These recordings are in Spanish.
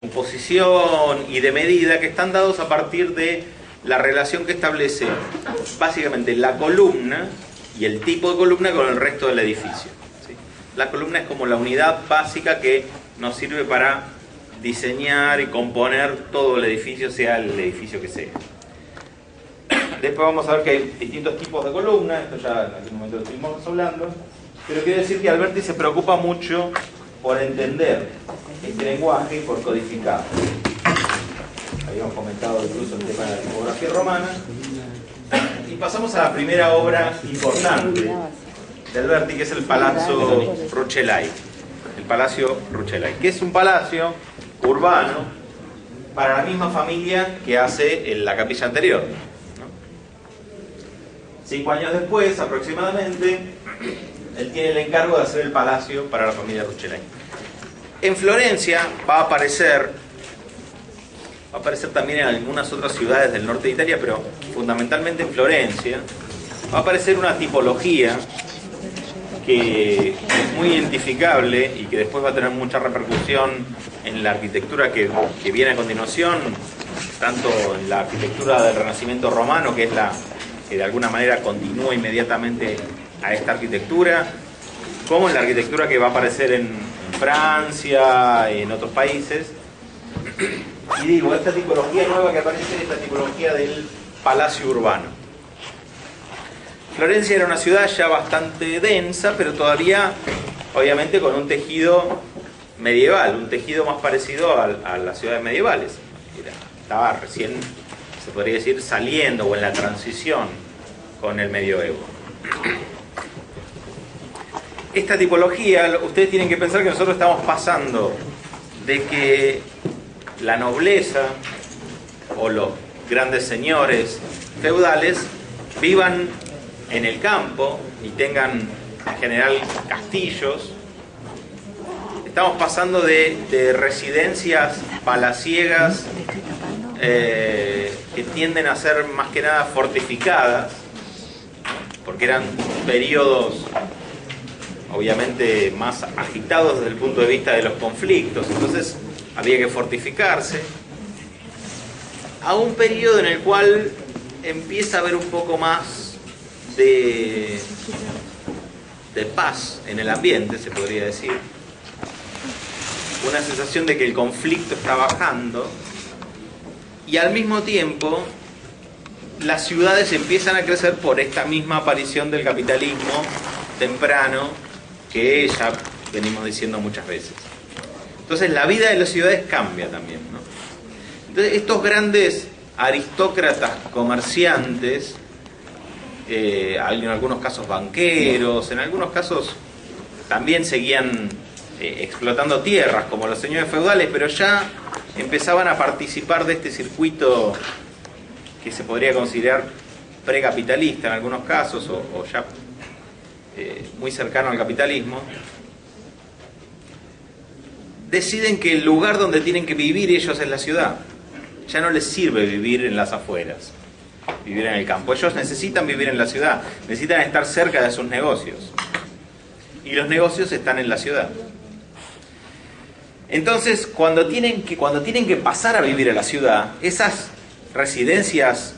composición y de medida que están dados a partir de la relación que establece básicamente la columna y el tipo de columna con el resto del edificio, ¿sí? La columna es como la unidad básica que nos sirve para diseñar y componer todo el edificio, sea el edificio que sea. Después vamos a ver que hay distintos tipos de columnas, esto ya en aquel momento lo estuvimos hablando, pero quiero decir que Alberti se preocupa mucho por entender este lenguaje y por codificarlo. Habíamos comentado incluso el tema de la tipografía romana. Y pasamos a la primera obra importante de Alberti, que es el Palazzo Rucellai. El Palacio Rucellai, que es un palacio urbano para la misma familia que hace la capilla anterior, ¿no? 5 años después, aproximadamente, él tiene el encargo de hacer el palacio para la familia Rucellai. En Florencia va a aparecer también en algunas otras ciudades del norte de Italia, pero fundamentalmente en Florencia, va a aparecer una tipología que es muy identificable y que después va a tener mucha repercusión en la arquitectura que viene a continuación, tanto en la arquitectura del Renacimiento romano, que es la que de alguna manera continúa inmediatamente a esta arquitectura, como en la arquitectura que va a aparecer en Francia, en otros países. Y digo, esta tipología nueva que aparece es esta tipología del palacio urbano. Florencia era una ciudad ya bastante densa, pero todavía, obviamente, con un tejido medieval, un tejido más parecido a las ciudades medievales. Estaba recién, se podría decir, saliendo o en la transición con el medioevo. Esta tipología, ustedes tienen que pensar que nosotros estamos pasando de que la nobleza o los grandes señores feudales vivan en el campo y tengan en general castillos. Estamos pasando de residencias palaciegas que tienden a ser más que nada fortificadas, porque eran periodos obviamente más agitados desde el punto de vista de los conflictos, entonces había que fortificarse, a un periodo en el cual empieza a haber un poco más de paz en el ambiente, se podría decir. Una sensación de que el conflicto está bajando y al mismo tiempo las ciudades empiezan a crecer por esta misma aparición del capitalismo temprano que ya venimos diciendo muchas veces. Entonces la vida de las ciudades cambia también, ¿no? Entonces estos grandes aristócratas comerciantes, en algunos casos banqueros, en algunos casos también seguían explotando tierras como los señores feudales, pero ya empezaban a participar de este circuito que se podría considerar precapitalista en algunos casos o ya muy cercano al capitalismo. Deciden que el lugar donde tienen que vivir ellos es la ciudad. Ya no les sirve vivir en las afueras, vivir en el campo. Ellos necesitan vivir en la ciudad, necesitan estar cerca de sus negocios. Y los negocios están en la ciudad. Entonces, cuando tienen que pasar a vivir a la ciudad, esas residencias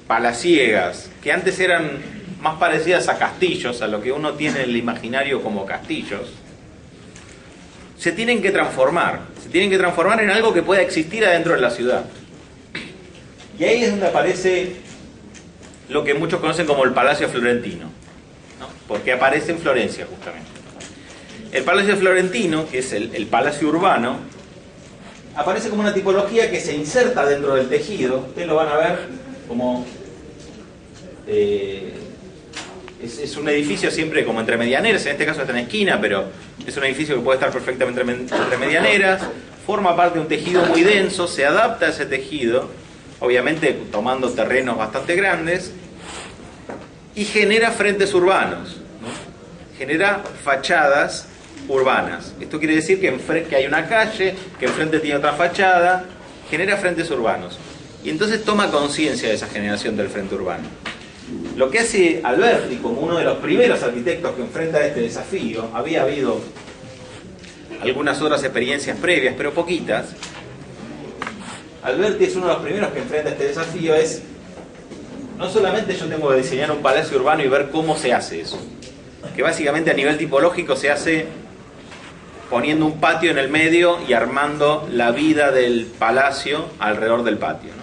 palaciegas, que antes eran más parecidas a castillos, a lo que uno tiene en el imaginario como castillos, se tienen que transformar en algo que pueda existir adentro de la ciudad. Y ahí es donde aparece lo que muchos conocen como el Palacio Florentino, ¿no? Porque aparece en Florencia justamente. El Palacio Florentino, que es el palacio urbano, aparece como una tipología que se inserta dentro del tejido. Ustedes lo van a ver como es un edificio siempre como entre medianeras, en este caso está en esquina, pero es un edificio que puede estar perfectamente entre medianeras, forma parte de un tejido muy denso, se adapta a ese tejido, obviamente tomando terrenos bastante grandes, y genera frentes urbanos, ¿no? Genera fachadas urbanas. Esto quiere decir que hay una calle, que enfrente tiene otra fachada, genera frentes urbanos. Y entonces toma conciencia de esa generación del frente urbano. Lo que hace Alberti como uno de los primeros arquitectos que enfrenta este desafío, había habido algunas otras experiencias previas, pero poquitas, Alberti es uno de los primeros que enfrenta este desafío. Es no solamente yo tengo que diseñar un palacio urbano y ver cómo se hace eso, que básicamente a nivel tipológico se hace poniendo un patio en el medio y armando la vida del palacio alrededor del patio, ¿no?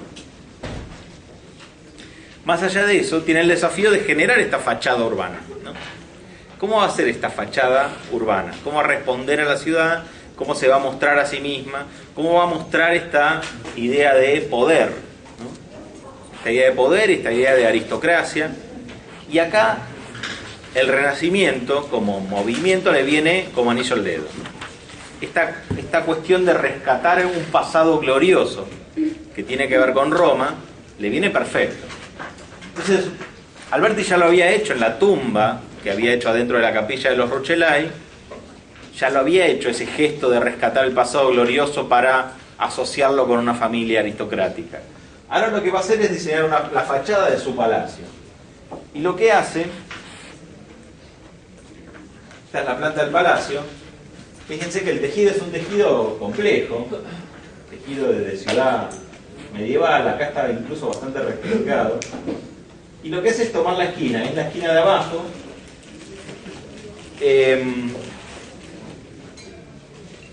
Más allá de eso, tiene el desafío de generar esta fachada urbana, ¿no? ¿Cómo va a ser esta fachada urbana? ¿Cómo va a responder a la ciudad? ¿Cómo se va a mostrar a sí misma? ¿Cómo va a mostrar esta idea de poder, ¿no? Esta idea de poder, esta idea de aristocracia. Y acá el Renacimiento como movimiento le viene como anillo al dedo, ¿no? Esta cuestión de rescatar un pasado glorioso que tiene que ver con Roma le viene perfecto. Entonces, Alberti ya lo había hecho en la tumba que había hecho adentro de la capilla de los Rucellai. Ya lo había hecho ese gesto de rescatar el pasado glorioso para asociarlo con una familia aristocrática. Ahora lo que va a hacer es diseñar la fachada de su palacio. Y lo que hace, esta es la planta del palacio. Fíjense que el tejido es un tejido complejo, tejido de ciudad medieval, acá está incluso bastante recargado. Y lo que hace es tomar la esquina, es la esquina de abajo,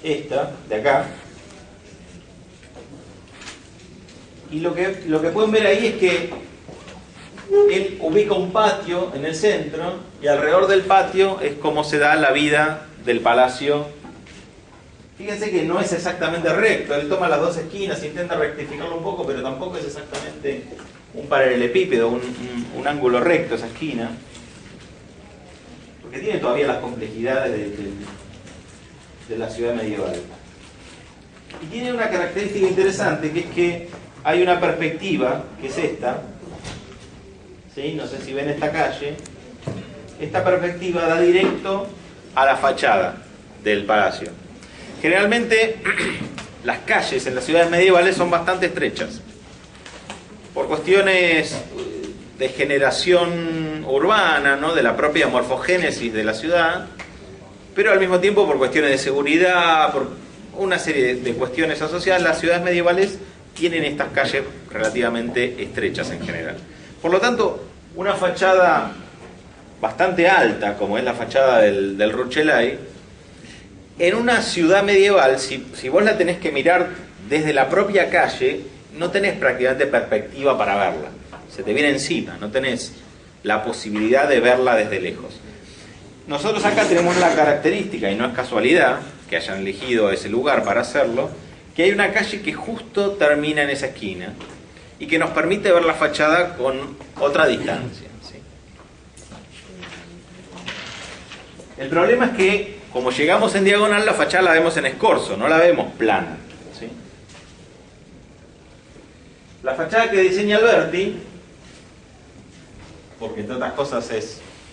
esta, de acá, y lo que pueden ver ahí es que él ubica un patio en el centro, y alrededor del patio es como se da la vida del palacio. Fíjense que no es exactamente recto, él toma las dos esquinas, intenta rectificarlo un poco, pero tampoco es exactamente un paralelepípedo, un ángulo recto esa esquina, porque tiene todavía las complejidades de la ciudad medieval. Y tiene una característica interesante, que es que hay una perspectiva, que es esta, ¿sí? No sé si ven esta calle. Esta perspectiva da directo a la fachada del palacio. Generalmente las calles en las ciudades medievales son bastante estrechas, por cuestiones de generación urbana, ¿no? De la propia morfogénesis de la ciudad, pero al mismo tiempo por cuestiones de seguridad, por una serie de cuestiones asociadas. Las ciudades medievales tienen estas calles relativamente estrechas en general. Por lo tanto, una fachada bastante alta, como es la fachada del Rucellai, en una ciudad medieval, si vos la tenés que mirar desde la propia calle, no tenés prácticamente perspectiva para verla. Se te viene encima, no tenés la posibilidad de verla desde lejos. Nosotros acá tenemos la característica, y no es casualidad que hayan elegido ese lugar para hacerlo, que hay una calle que justo termina en esa esquina y que nos permite ver la fachada con otra distancia, ¿sí? El problema es que, como llegamos en diagonal, la fachada la vemos en escorzo, no la vemos plana, ¿sí? La fachada que diseña Alberti, porque entre otras cosas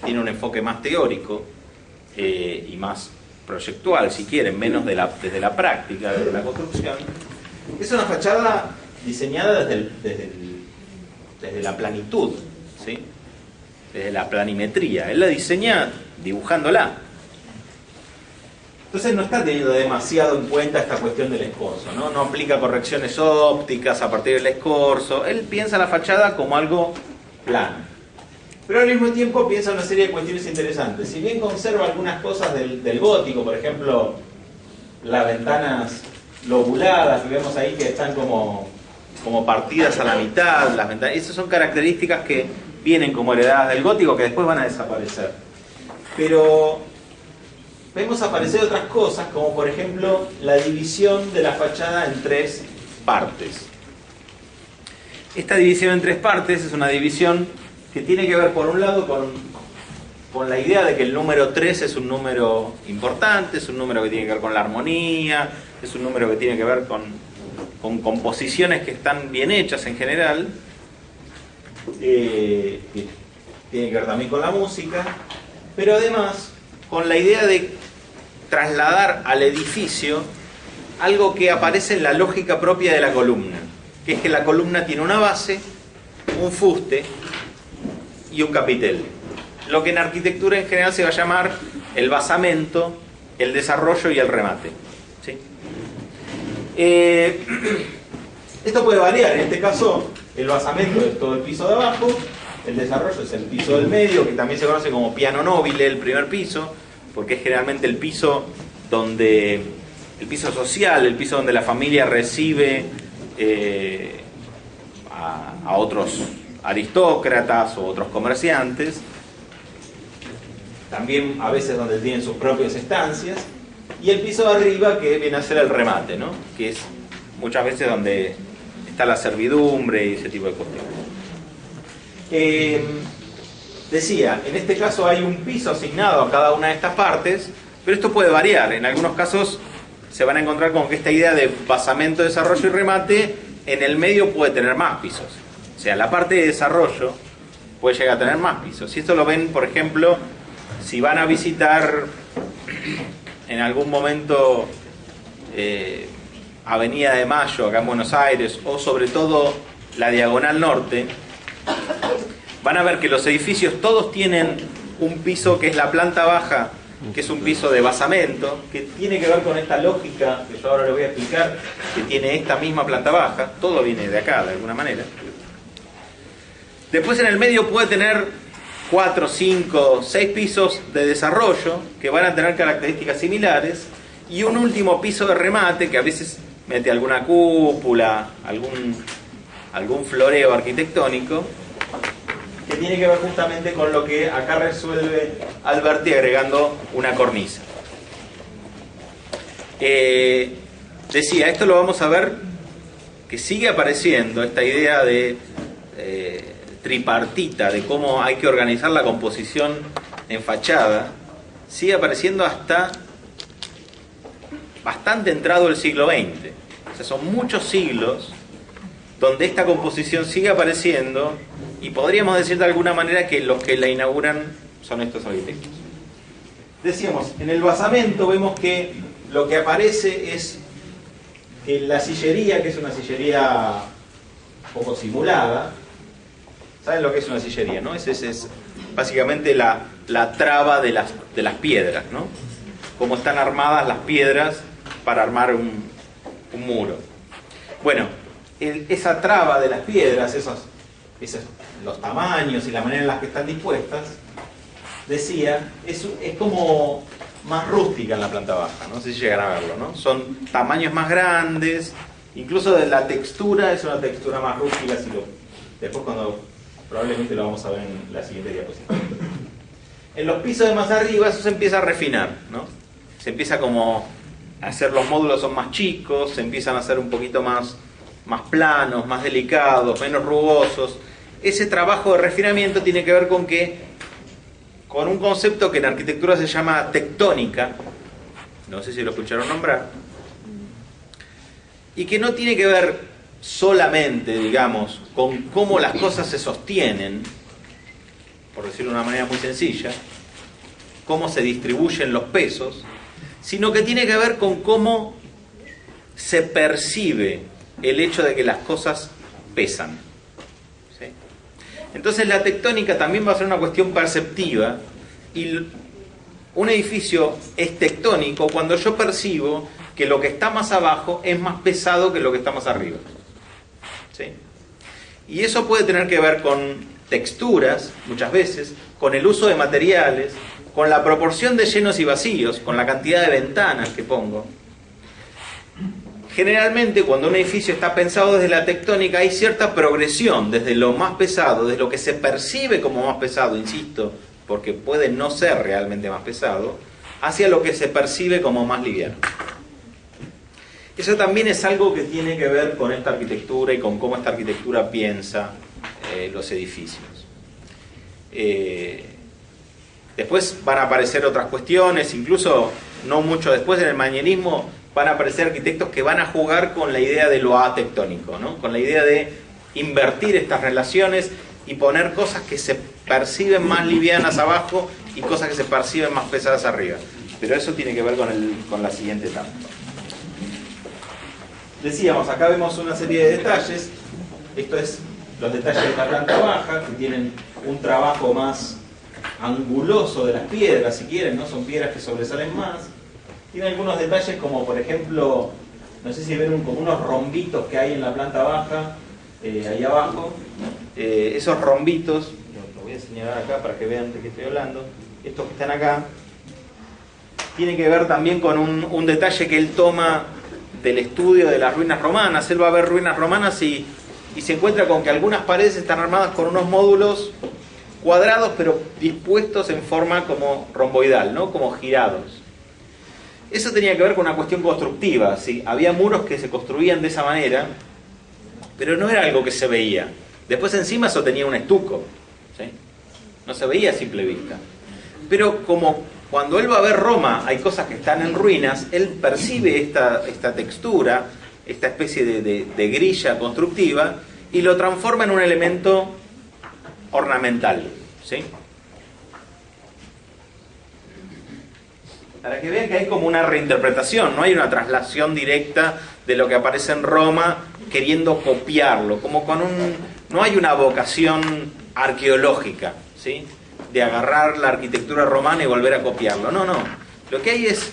tiene un enfoque más teórico y más proyectual, si quieren, menos desde la práctica, desde la construcción, es una fachada diseñada desde la planitud, ¿sí? Desde la planimetría. Él la diseña dibujándola. Entonces no está teniendo demasiado en cuenta esta cuestión del escorzo, ¿no? No aplica correcciones ópticas a partir del escorzo. Él piensa la fachada como algo plano. Pero al mismo tiempo piensa una serie de cuestiones interesantes. Si bien conserva algunas cosas del gótico, por ejemplo, las ventanas lobuladas que vemos ahí, que están como partidas a la mitad, las ventanas, esas son características que vienen como heredadas del gótico, que después van a desaparecer. Pero vemos aparecer otras cosas, como por ejemplo la división de la fachada en tres partes. Esta división en tres partes es una división que tiene que ver, por un lado, con la idea de que el número 3 es un número importante, es un número que tiene que ver con la armonía, es un número que tiene que ver con composiciones que están bien hechas en general, que tiene que ver también con la música, pero además con la idea de trasladar al edificio algo que aparece en la lógica propia de la columna, que es que la columna tiene una base, un fuste y un capitel. Lo que en arquitectura en general se va a llamar el basamento, el desarrollo y el remate, ¿sí? Esto puede variar, en este caso el basamento es todo el piso de abajo, el desarrollo es el piso del medio, que también se conoce como piano nobile, el primer piso, porque es generalmente el piso social, el piso donde la familia recibe a otros aristócratas o otros comerciantes, también a veces donde tienen sus propias estancias, y el piso de arriba que viene a ser el remate, ¿no? Que es muchas veces donde está la servidumbre y ese tipo de cuestiones. Decía, en este caso hay un piso asignado a cada una de estas partes, pero esto puede variar. En algunos casos se van a encontrar con que esta idea de basamento, desarrollo y remate en el medio puede tener más pisos. O sea, la parte de desarrollo puede llegar a tener más pisos. Y esto lo ven, por ejemplo, si van a visitar en algún momento Avenida de Mayo, acá en Buenos Aires, o sobre todo la Diagonal Norte, van a ver que los edificios todos tienen un piso que es la planta baja, que es un piso de basamento, que tiene que ver con esta lógica que yo ahora les voy a explicar, que tiene esta misma planta baja. Todo viene de acá, de alguna manera. Después en el medio puede tener 4, 5, 6 pisos de desarrollo, que van a tener características similares, y un último piso de remate, que a veces mete alguna cúpula, algún floreo arquitectónico, que tiene que ver justamente con lo que acá resuelve Alberti agregando una cornisa. Decía, esto lo vamos a ver que sigue apareciendo, esta idea de tripartita, de cómo hay que organizar la composición en fachada, sigue apareciendo hasta bastante entrado el siglo XX. O sea, son muchos siglos donde esta composición sigue apareciendo, y podríamos decir de alguna manera que los que la inauguran son estos arquitectos. Decíamos, en el basamento vemos que lo que aparece es que la sillería, que es una sillería un poco simulada, ¿saben lo que es una sillería, no? Es básicamente la traba de las piedras, ¿no? Cómo están armadas las piedras para armar un muro. Bueno, esa traba de las piedras, los tamaños y la manera en la que están dispuestas, decía, es como más rústica en la planta baja, no sé si llegan a verlo, ¿no? Son tamaños más grandes, incluso de la textura es una textura más rústica, después probablemente lo vamos a ver en la siguiente diapositiva. En los pisos de más arriba eso se empieza a refinar, ¿no? Se empieza como a hacer, los módulos son más chicos, se empiezan a hacer un poquito más planos, más delicados, menos rugosos. Ese trabajo de refinamiento tiene que ver con un concepto que en arquitectura se llama tectónica, no sé si lo escucharon nombrar, y que no tiene que ver solamente, digamos, con cómo las cosas se sostienen, por decirlo de una manera muy sencilla, cómo se distribuyen los pesos, sino que tiene que ver con cómo se percibe el hecho de que las cosas pesan. ¿Sí? Entonces la tectónica también va a ser una cuestión perceptiva, y un edificio es tectónico cuando yo percibo que lo que está más abajo es más pesado que lo que está más arriba. ¿Sí? Y eso puede tener que ver con texturas, muchas veces, con el uso de materiales, con la proporción de llenos y vacíos, con la cantidad de ventanas que pongo. Generalmente, cuando un edificio está pensado desde la tectónica, hay cierta progresión desde lo más pesado, desde lo que se percibe como más pesado, insisto, porque puede no ser realmente más pesado, hacia lo que se percibe como más liviano. Eso también es algo que tiene que ver con esta arquitectura y con cómo esta arquitectura piensa los edificios. Después van a aparecer otras cuestiones, incluso no mucho después en el manierismo van a aparecer arquitectos que van a jugar con la idea de lo atectónico, ¿no? Con la idea de invertir estas relaciones y poner cosas que se perciben más livianas abajo y cosas que se perciben más pesadas arriba. Pero eso tiene que ver con la siguiente etapa. Decíamos, acá vemos una serie de detalles. Esto es los detalles de la planta baja, que tienen un trabajo más anguloso de las piedras, si quieren, ¿no? Son piedras que sobresalen más. Tiene algunos detalles como, por ejemplo, No sé si ven como unos rombitos que hay en la planta baja, ahí abajo. Esos rombitos, lo voy a señalar acá para que vean de qué estoy hablando. Estos que están acá, tienen que ver también con un detalle que él toma del estudio de las ruinas romanas. Él va a ver ruinas romanas y se encuentra con que algunas paredes están armadas con unos módulos cuadrados, pero dispuestos en forma como romboidal, ¿no? Como girados. Eso tenía que ver con una cuestión constructiva, ¿sí? Había muros que se construían de esa manera, pero no era algo que se veía. Después encima eso tenía un estuco, ¿sí? No se veía a simple vista. Pero como cuando él va a ver Roma hay cosas que están en ruinas, él percibe esta textura, esta especie de grilla constructiva, y lo transforma en un elemento ornamental, ¿sí? Para que vean que hay como una reinterpretación, no hay una traslación directa de lo que aparece en Roma queriendo copiarlo, como con no hay una vocación arqueológica, ¿sí? De agarrar la arquitectura romana y volver a copiarlo. No, no. Lo que hay es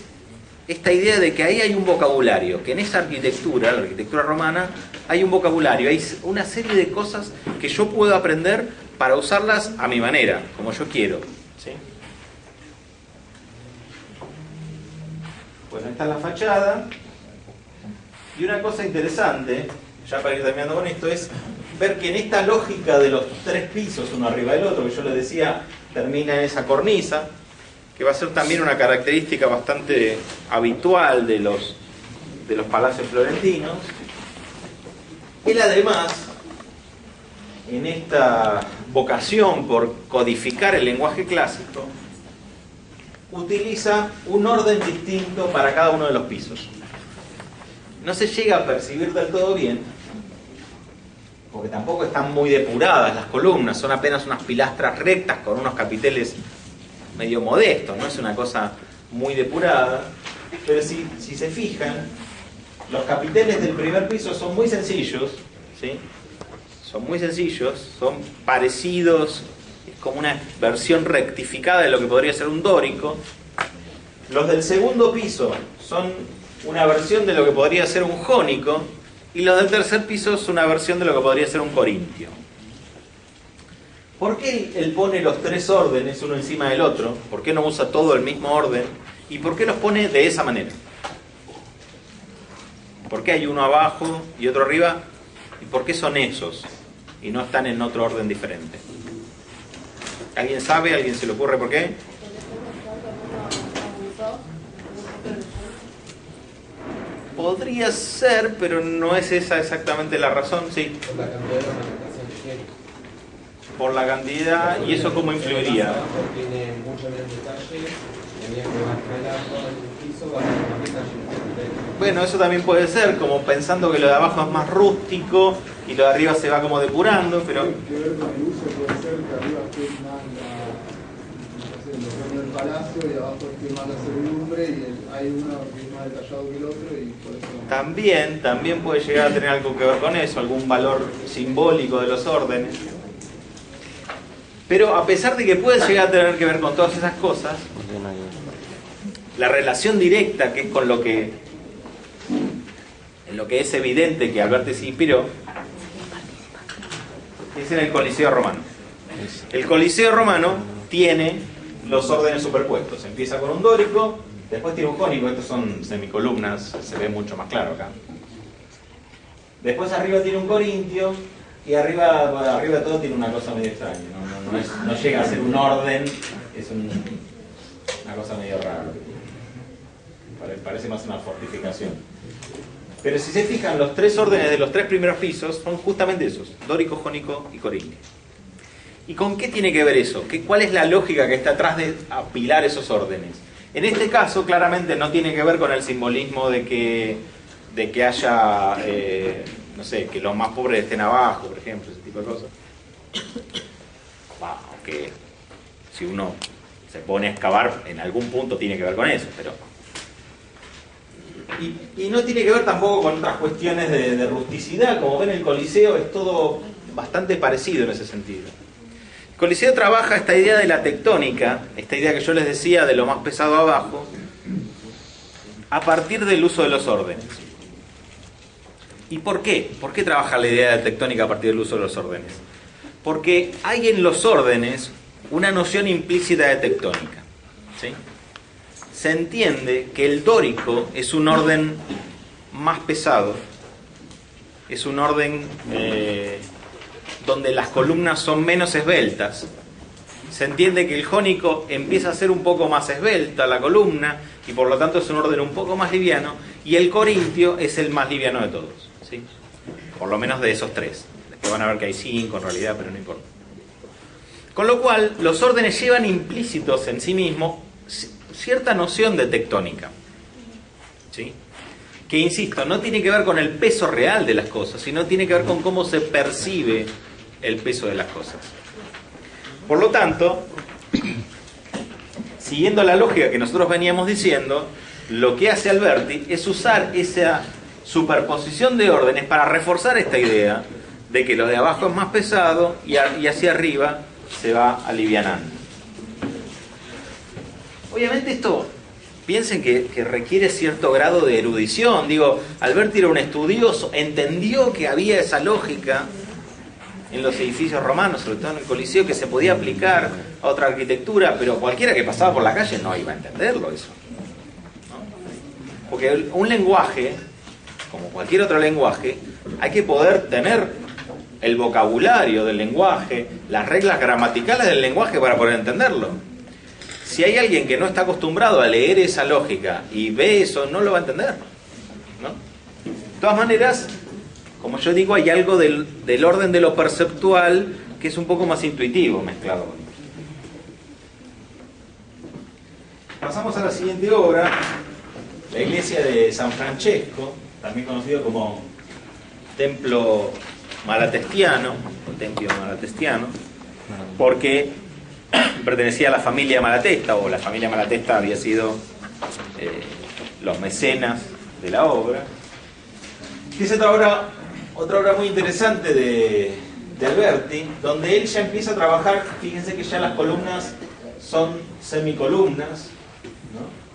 esta idea de que ahí hay un vocabulario, que en esa arquitectura, la arquitectura romana, hay un vocabulario, hay una serie de cosas que yo puedo aprender para usarlas a mi manera, como yo quiero, ¿sí? Bueno, esta es la fachada. Y una cosa interesante, ya para ir terminando con esto, es ver que en esta lógica de los tres pisos, uno arriba del otro, que yo les decía, termina en esa cornisa, que va a ser también una característica bastante habitual de los palacios florentinos. Él además, en esta vocación por codificar el lenguaje clásico, utiliza un orden distinto para cada uno de los pisos. No se llega a percibir del todo bien, porque tampoco están muy depuradas las columnas, son apenas unas pilastras rectas con unos capiteles medio modestos, no es una cosa muy depurada, pero si se fijan, los capiteles del primer piso son muy sencillos, ¿sí? Son muy sencillos, son parecidos, es como una versión rectificada de lo que podría ser un dórico. Los del segundo piso son una versión de lo que podría ser un jónico, y los del tercer piso es una versión de lo que podría ser un corintio. ¿Por qué él pone los tres órdenes uno encima del otro? ¿Por qué no usa todo el mismo orden? ¿Y por qué los pone de esa manera? ¿Por qué hay uno abajo y otro arriba? ¿Y por qué son esos y no están en otro orden diferente? ¿Alguien sabe? ¿Alguien se le ocurre por qué? Podría ser, pero no es esa exactamente la razón, sí. Por la cantidad de ornamentación que tiene. Por la cantidad, ¿y eso cómo influiría? Tiene mucho menos detalle, tenía que bajar todo el piso, bajar la meta y bueno, eso también puede ser, como pensando que lo de abajo es más rústico y lo de arriba se va como depurando, pero... Tiene que ver con el uso, puede ser que arriba esté más el palacio y abajo esté más la servidumbre y hay uno que es más detallado que el otro y por eso... También puede llegar a tener algo que ver con eso, algún valor simbólico de los órdenes. Pero a pesar de que puede llegar a tener que ver con todas esas cosas, la relación directa, que es con lo que en lo que es evidente que Alberti se inspiró, es en el Coliseo romano. El Coliseo romano tiene los órdenes superpuestos. Empieza con un dórico, después tiene un jónico, estos son semicolumnas, se ve mucho más claro acá. Después arriba tiene un corintio, y arriba de todo tiene una cosa medio extraña, no llega a ser un orden, es una cosa medio rara. Parece más una fortificación. Pero si se fijan, los tres órdenes de los tres primeros pisos son justamente esos: dórico, jónico y corintio. ¿Y con qué tiene que ver eso? ¿Cuál es la lógica que está atrás de apilar esos órdenes? En este caso, claramente no tiene que ver con el simbolismo de que haya, no sé, que los más pobres estén abajo, por ejemplo, ese tipo de cosas. Aunque si uno se pone a excavar, en algún punto tiene que ver con eso, pero... Y no tiene que ver tampoco con otras cuestiones de rusticidad. Como ven, el Coliseo es todo bastante parecido en ese sentido. El Coliseo trabaja esta idea de la tectónica, esta idea que yo les decía de lo más pesado abajo, a partir del uso de los órdenes. ¿Y por qué? ¿Por qué trabaja la idea de tectónica a partir del uso de los órdenes? Porque hay en los órdenes una noción implícita de tectónica, ¿sí? Se entiende que el dórico es un orden más pesado, es un orden donde las columnas son menos esbeltas. Se entiende que el jónico empieza a ser un poco más esbelta la columna y por lo tanto es un orden un poco más liviano, y el corintio es el más liviano de todos, ¿sí? Por lo menos de esos tres, que van a ver que hay 5 en realidad, pero no importa. Con lo cual, los órdenes llevan implícitos en sí mismos cierta noción de tectónica, ¿sí? Que, insisto, no tiene que ver con el peso real de las cosas, sino tiene que ver con cómo se percibe el peso de las cosas. Por lo tanto, siguiendo la lógica que nosotros veníamos diciendo, lo que hace Alberti es usar esa superposición de órdenes para reforzar esta idea de que lo de abajo es más pesado y hacia arriba se va alivianando. Obviamente esto, piensen que requiere cierto grado de erudición. Digo, Alberti era un estudioso, entendió que había esa lógica en los edificios romanos, sobre todo en el Coliseo, que se podía aplicar a otra arquitectura, pero cualquiera que pasaba por la calle no iba a entenderlo eso, ¿no? Porque un lenguaje, como cualquier otro lenguaje, hay que poder tener el vocabulario del lenguaje, las reglas gramaticales del lenguaje para poder entenderlo. Si hay alguien que no está acostumbrado a leer esa lógica y ve eso, no lo va a entender, ¿no? De todas maneras, como yo digo, hay algo del orden de lo perceptual que es un poco más intuitivo mezclado con eso. Pasamos a la siguiente obra, la iglesia de San Francesco, también conocido como templo malatestiano, o tempio malatestiano, porque pertenecía a la familia Malatesta, o la familia Malatesta había sido los mecenas de la obra. Que es otra obra muy interesante de Alberti, donde él ya empieza a trabajar. Fíjense que ya las columnas son semicolumnas, ¿no?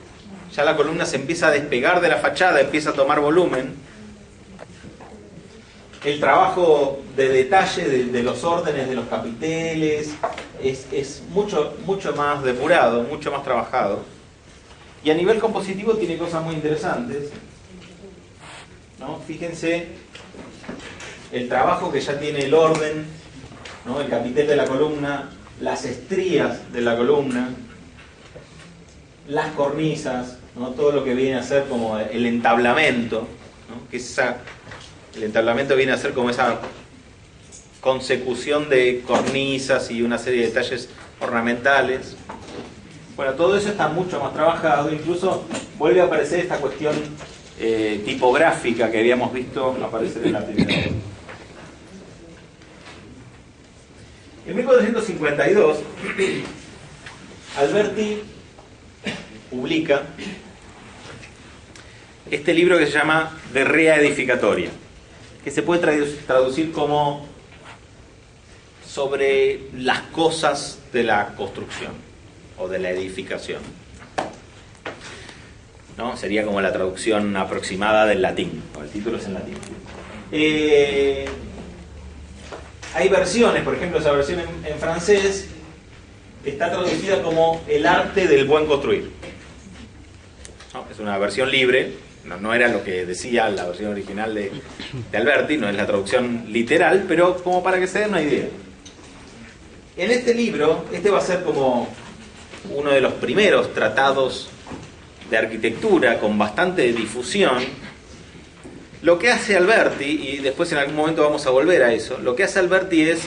Ya la columna se empieza a despegar de la fachada, empieza a tomar volumen. El trabajo de detalle de los órdenes de los capiteles es mucho más depurado, mucho más trabajado. Y a nivel compositivo tiene cosas muy interesantes, ¿no? Fíjense el trabajo que ya tiene el orden, ¿no? El capitel de la columna, las estrías de la columna, las cornisas, ¿no? Todo lo que viene a ser como el entablamento, ¿no? Que el entablamento viene a ser como esa consecución de cornisas y una serie de detalles ornamentales. Bueno, todo eso está mucho más trabajado, incluso vuelve a aparecer esta cuestión tipográfica que habíamos visto aparecer en la primera. En 1452, Alberti publica este libro que se llama De Rea Edificatoria, que se puede traducir como sobre las cosas de la construcción o de la edificación, ¿no? Sería como la traducción aproximada del latín, o el título es en latín. Hay versiones, por ejemplo, esa versión en francés está traducida como el arte del buen construir, ¿no? Es una versión libre, no era lo que decía la versión original de Alberti, no es la traducción literal, pero como para que se den una idea. En este libro, este va a ser como uno de los primeros tratados de arquitectura con bastante difusión. Lo que hace Alberti, y después en algún momento vamos a volver a eso, lo que hace Alberti es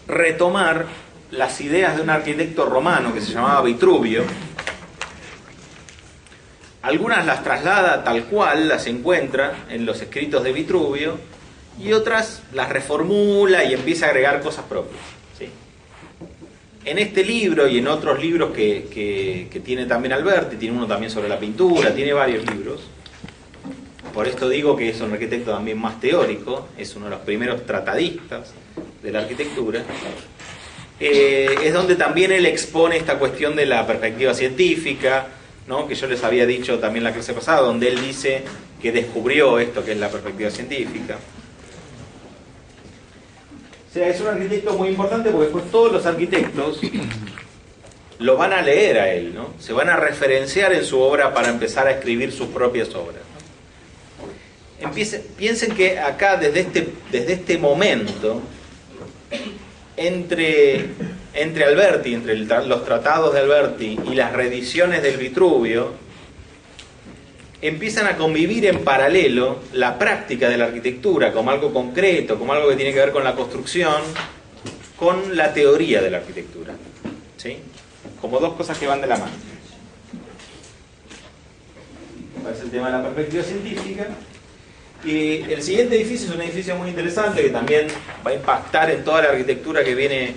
retomar las ideas de un arquitecto romano que se llamaba Vitruvio. Algunas las traslada tal cual, las encuentra en los escritos de Vitruvio, y otras las reformula y empieza a agregar cosas propias, ¿sí? En este libro y en otros libros que tiene también Alberti, tiene uno también sobre la pintura, tiene varios libros. Por esto digo que es un arquitecto también más teórico, es uno de los primeros tratadistas de la arquitectura. Es donde también él expone esta cuestión de la perspectiva científica, ¿no? Que yo les había dicho también la clase pasada, donde él dice que descubrió esto que es la perspectiva científica. O sea, es un arquitecto muy importante porque después todos los arquitectos lo van a leer a él, ¿no? Se van a referenciar en su obra para empezar a escribir sus propias obras. Piensen que acá, desde este momento, entre Alberti, entre los tratados de Alberti y las reediciones del Vitruvio, empiezan a convivir en paralelo la práctica de la arquitectura como algo concreto, como algo que tiene que ver con la construcción, con la teoría de la arquitectura, ¿sí? Como dos cosas que van de la mano. Es el tema de la perspectiva científica. Y el siguiente edificio es un edificio muy interesante que también va a impactar en toda la arquitectura que viene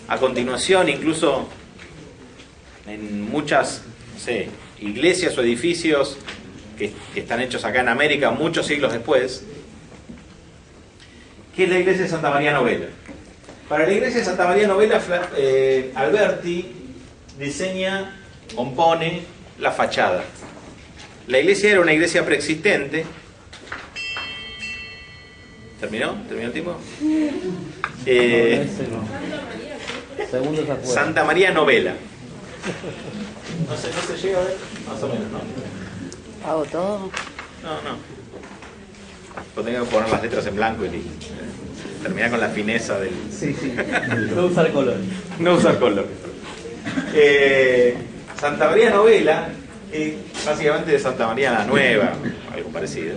a continuación, incluso en muchas, no sé, iglesias o edificios que están hechos acá en América muchos siglos después, que es la iglesia de Santa María Novella. Para la iglesia de Santa María Novella, Alberti compone la fachada. La iglesia era una iglesia preexistente. ¿Terminó? ¿Terminó el tiempo? Santa María Novella. No se llega a ver, más o menos, ¿no? ¿Hago todo? No. Pues tengo que poner las letras en blanco y terminar con la fineza del... Sí. No usar color. No usar color. Santa María Novella, básicamente de Santa María la Nueva, algo parecido.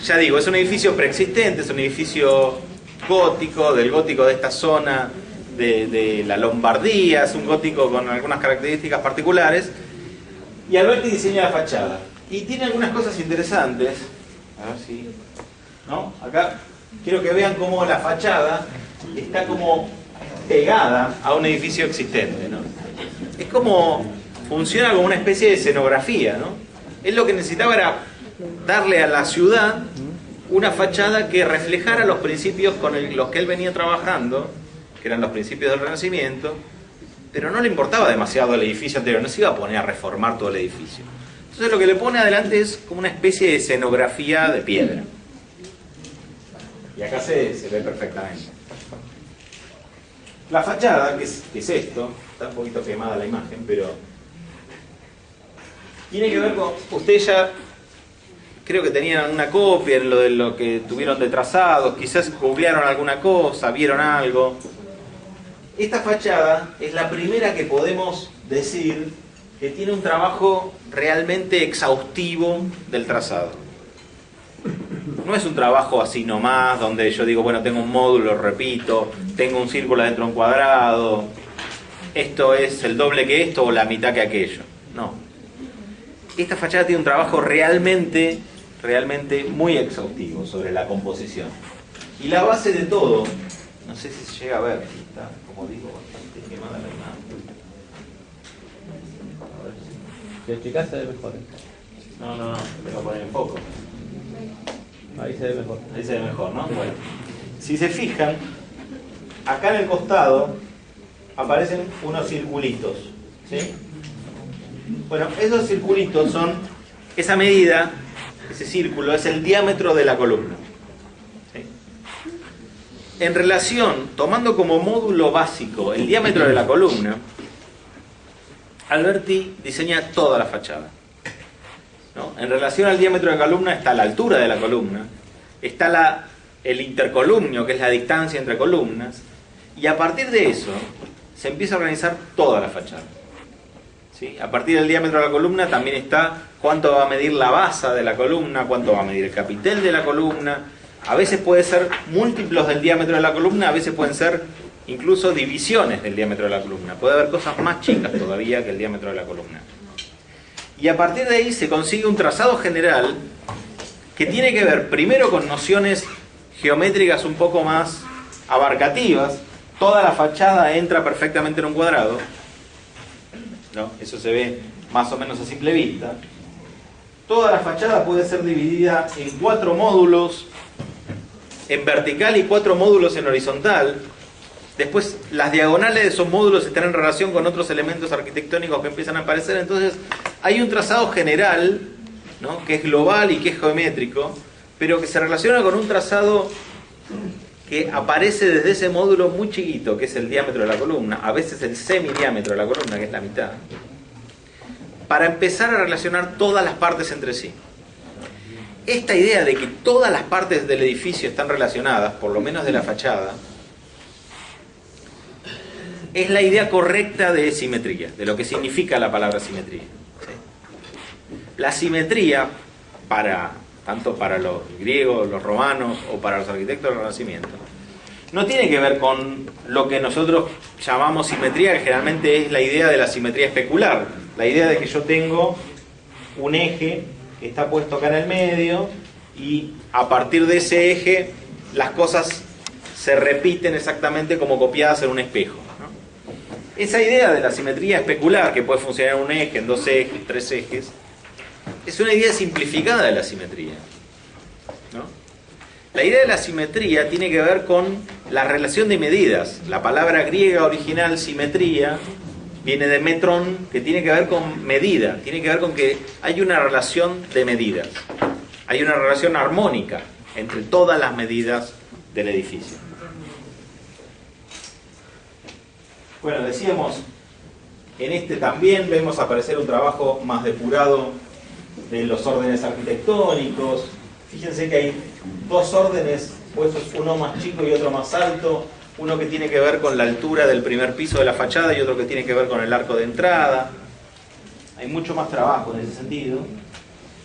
Ya digo, es un edificio preexistente, es un edificio gótico, del gótico de esta zona de la Lombardía, es un gótico con algunas características particulares, y Alberti diseña la fachada. Y tiene algunas cosas interesantes, a ver si... ¿no? Acá quiero que vean cómo la fachada está como pegada a un edificio existente, ¿no? Es como, funciona como una especie de escenografía, ¿no? Él lo que necesitaba era darle a la ciudad una fachada que reflejara los principios con los que él venía trabajando, que eran los principios del Renacimiento, pero no le importaba demasiado el edificio anterior, no se iba a poner a reformar todo el edificio. Entonces lo que le pone adelante es como una especie de escenografía de piedra. Y acá se ve perfectamente. La fachada, que es esto, está un poquito quemada la imagen, pero tiene que ver con... Ustedes ya creo que tenían una copia en lo que tuvieron de trazados, quizás googlearon alguna cosa, vieron algo. Esta fachada es la primera que podemos decir que tiene un trabajo realmente exhaustivo del trazado. No es un trabajo así nomás, donde yo digo, bueno, tengo un módulo, repito, tengo un círculo dentro de un cuadrado, esto es el doble que esto o la mitad que aquello. No. Esta fachada tiene un trabajo realmente muy exhaustivo sobre la composición. Y la base de todo, no sé si se llega a ver, está, como digo, bastante quemada la imagen. Si explicás se ve mejor. No, tengo que poner en foco. Ahí se ve mejor. Ahí se ve mejor, ¿no? Bueno, si se fijan, acá en el costado aparecen unos circulitos, ¿sí? Bueno, esos circulitos son, esa medida, ese círculo, es el diámetro de la columna, ¿sí? En relación, tomando como módulo básico el diámetro de la columna, Alberti diseña toda la fachada, ¿no? En relación al diámetro de la columna está la altura de la columna, está el intercolumnio, que es la distancia entre columnas, y a partir de eso se empieza a organizar toda la fachada, ¿sí? A partir del diámetro de la columna también está cuánto va a medir la base de la columna, cuánto va a medir el capitel de la columna. A veces puede ser múltiplos del diámetro de la columna, a veces pueden ser incluso divisiones del diámetro de la columna. Puede haber cosas más chicas todavía que el diámetro de la columna. Y a partir de ahí se consigue un trazado general que tiene que ver primero con nociones geométricas un poco más abarcativas. Toda la fachada entra perfectamente en un cuadrado, ¿no? Eso se ve más o menos a simple vista. Toda la fachada puede ser dividida en 4 módulos en vertical y 4 módulos en horizontal. Después, las diagonales de esos módulos están en relación con otros elementos arquitectónicos que empiezan a aparecer. Entonces, hay un trazado general, ¿no?, que es global y que es geométrico, pero que se relaciona con un trazado que aparece desde ese módulo muy chiquito, que es el diámetro de la columna, a veces el semidiámetro de la columna, que es la mitad, para empezar a relacionar todas las partes entre sí. Esta idea de que todas las partes del edificio están relacionadas, por lo menos de la fachada, es la idea correcta de simetría, de lo que significa la palabra simetría. ¿Sí? La simetría, tanto para los griegos, los romanos o para los arquitectos del Renacimiento, no tiene que ver con lo que nosotros llamamos simetría, que generalmente es la idea de la simetría especular, la idea de que yo tengo un eje que está puesto acá en el medio y a partir de ese eje las cosas se repiten exactamente como copiadas en un espejo. Esa idea de la simetría especular, que puede funcionar en un eje, en 2 ejes, 3 ejes, es una idea simplificada de la simetría, ¿no? La idea de la simetría tiene que ver con la relación de medidas. La palabra griega original, simetría, viene de metron, que tiene que ver con medida, tiene que ver con que hay una relación de medidas. Hay una relación armónica entre todas las medidas del edificio. Bueno, decíamos, en este también vemos aparecer un trabajo más depurado de los órdenes arquitectónicos. Fíjense que hay 2 órdenes puestos, uno más chico y otro más alto, uno que tiene que ver con la altura del primer piso de la fachada y otro que tiene que ver con el arco de entrada. Hay mucho más trabajo en ese sentido.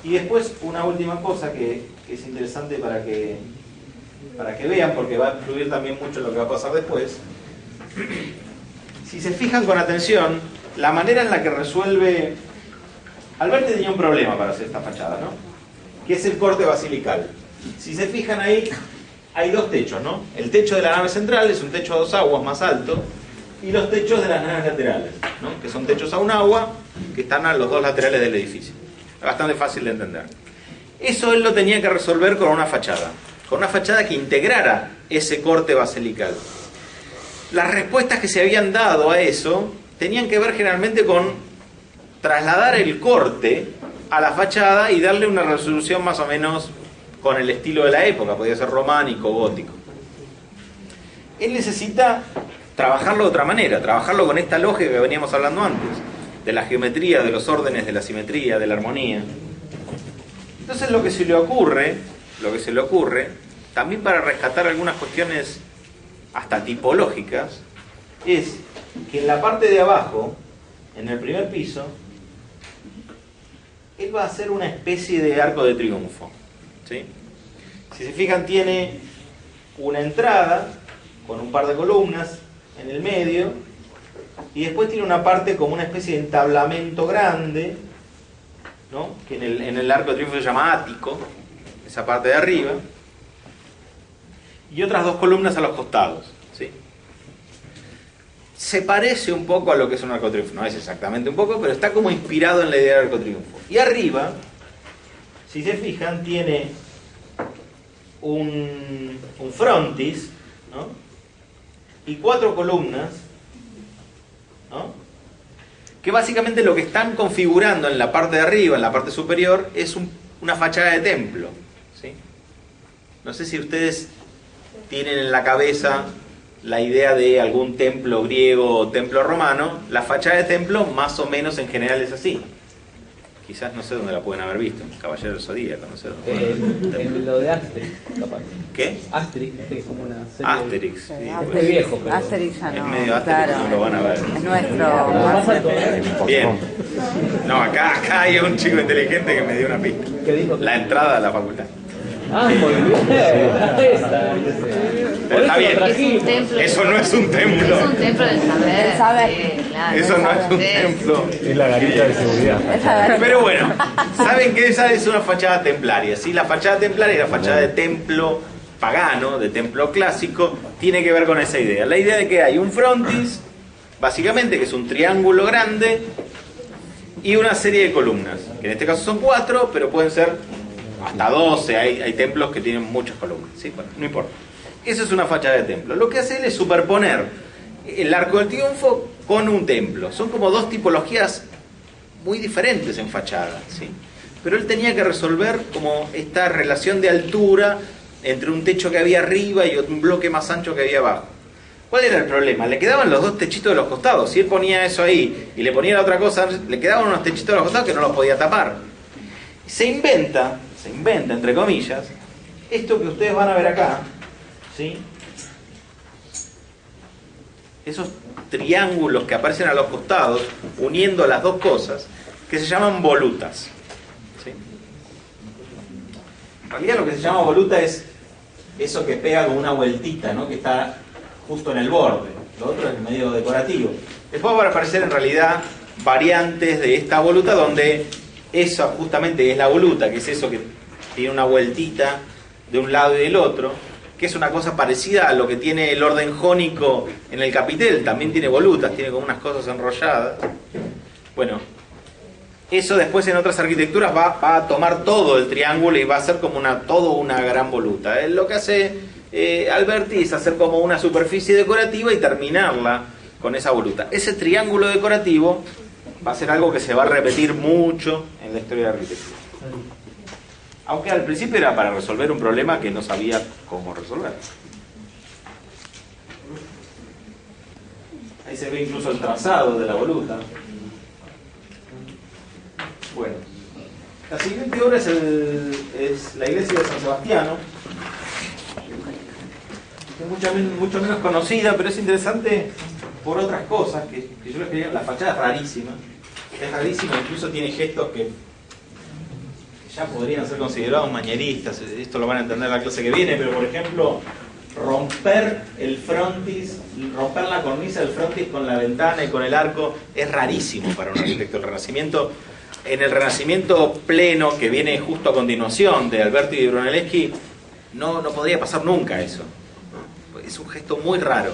Y después una última cosa que es interesante para que vean, porque va a influir también mucho en lo que va a pasar después. Si se fijan con atención, la manera en la que resuelve... Alberti tenía un problema para hacer esta fachada, ¿no?, que es el corte basilical. Si se fijan ahí, hay 2 techos, ¿no? El techo de la nave central es un techo a 2 aguas más alto, y los techos de las naves laterales, ¿no?, que son techos a un agua, que están a los 2 laterales del edificio. Es bastante fácil de entender. Eso él lo tenía que resolver con una fachada que integrara ese corte basilical. Las respuestas que se habían dado a eso tenían que ver generalmente con trasladar el corte a la fachada y darle una resolución más o menos con el estilo de la época, podía ser románico, gótico. Él necesita trabajarlo de otra manera, trabajarlo con esta lógica que veníamos hablando antes, de la geometría, de los órdenes, de la simetría, de la armonía. Entonces lo que se le ocurre, también para rescatar algunas cuestiones hasta tipológicas, es que en la parte de abajo, en el primer piso, él va a hacer una especie de arco de triunfo, ¿sí? Si se fijan, tiene una entrada con un par de columnas en el medio y después tiene una parte como una especie de entablamento grande, ¿no?, que en el arco de triunfo se llama ático, esa parte de arriba, y otras 2 columnas a los costados, ¿sí? Se parece un poco a lo que es un arco de triunfo, no es exactamente un poco, pero está como inspirado en la idea del arco de triunfo. Y arriba, si se fijan, tiene un frontis, ¿no?, y 4 columnas, ¿no?, que básicamente lo que están configurando en la parte de arriba, en la parte superior, es una fachada de templo, ¿sí? No sé si ustedes tienen en la cabeza la idea de algún templo griego o templo romano. La fachada de templo más o menos en general es así. Quizás no sé dónde la pueden haber visto, Caballero del Zodíaco, no sé dónde. En lo de Asterix, capaz. ¿Qué? Asterix, es como una serie. Asterix, sí, Es viejo, pero... Asterix ya no. Es medio Asterix, claro. no lo van a ver. Es nuestro. Bien. No, acá hay un chico inteligente que me dio una pista. ¿Qué dijo? La entrada a la facultad. Ah, muy bien. Pero está bien. Es un templo. Eso no es un templo. Es un templo del saber. Del saber. Sí, claro. Eso no es un templo. Es la garita de seguridad. Pero bueno, saben que esa es una fachada templaria. ¿Sí? La fachada templaria y la fachada de templo pagano, de templo clásico, tiene que ver con esa idea. La idea de que hay un frontis, básicamente, que es un triángulo grande, y una serie de columnas, que en este caso son 4, pero pueden ser hasta 12. Hay templos que tienen muchas columnas, ¿sí? Bueno, no importa. Eso es una fachada de templo. Lo que hace él es superponer el Arco del Triunfo con un templo. Son como dos tipologías muy diferentes en fachada, ¿sí? Pero él tenía que resolver como esta relación de altura entre un techo que había arriba y un bloque más ancho que había abajo. ¿Cuál era el problema? Le quedaban los dos techitos de los costados. Si él ponía eso ahí y le ponía la otra cosa, le quedaban unos techitos de los costados que no los podía tapar. Se inventa, entre comillas, esto que ustedes van a ver acá, ¿sí? Esos triángulos que aparecen a los costados, uniendo las dos cosas, que se llaman volutas, ¿sí? En realidad lo que se llama voluta es eso que pega con una vueltita, ¿no? Que está justo en el borde. Lo otro es medio decorativo. Después van a aparecer en realidad variantes de esta voluta donde eso justamente es la voluta, que es eso que tiene una vueltita de un lado y del otro, que es una cosa parecida a lo que tiene el orden jónico en el capitel. También tiene volutas, tiene como unas cosas enrolladas. Bueno, eso después en otras arquitecturas va a tomar todo el triángulo y va a ser como todo una gran voluta. Lo que hace Alberti es hacer como una superficie decorativa y terminarla con esa voluta. Ese triángulo decorativo va a ser algo que se va a repetir mucho en la historia de la arquitectura. Aunque al principio era para resolver un problema que no sabía cómo resolver. Ahí se ve incluso el trazado de la voluta. Bueno, la siguiente obra es la iglesia de San Sebastiano, que es mucho menos conocida, pero es interesante por otras cosas que yo les quería. La fachada es rarísima, incluso tiene gestos que ya podrían ser considerados manieristas. Esto lo van a entender en la clase que viene, pero por ejemplo, romper el frontis, romper la cornisa del frontis con la ventana y con el arco es rarísimo para un arquitecto del Renacimiento. En el Renacimiento pleno, que viene justo a continuación de Alberti y de Brunelleschi, no podría pasar nunca eso. Es un gesto muy raro.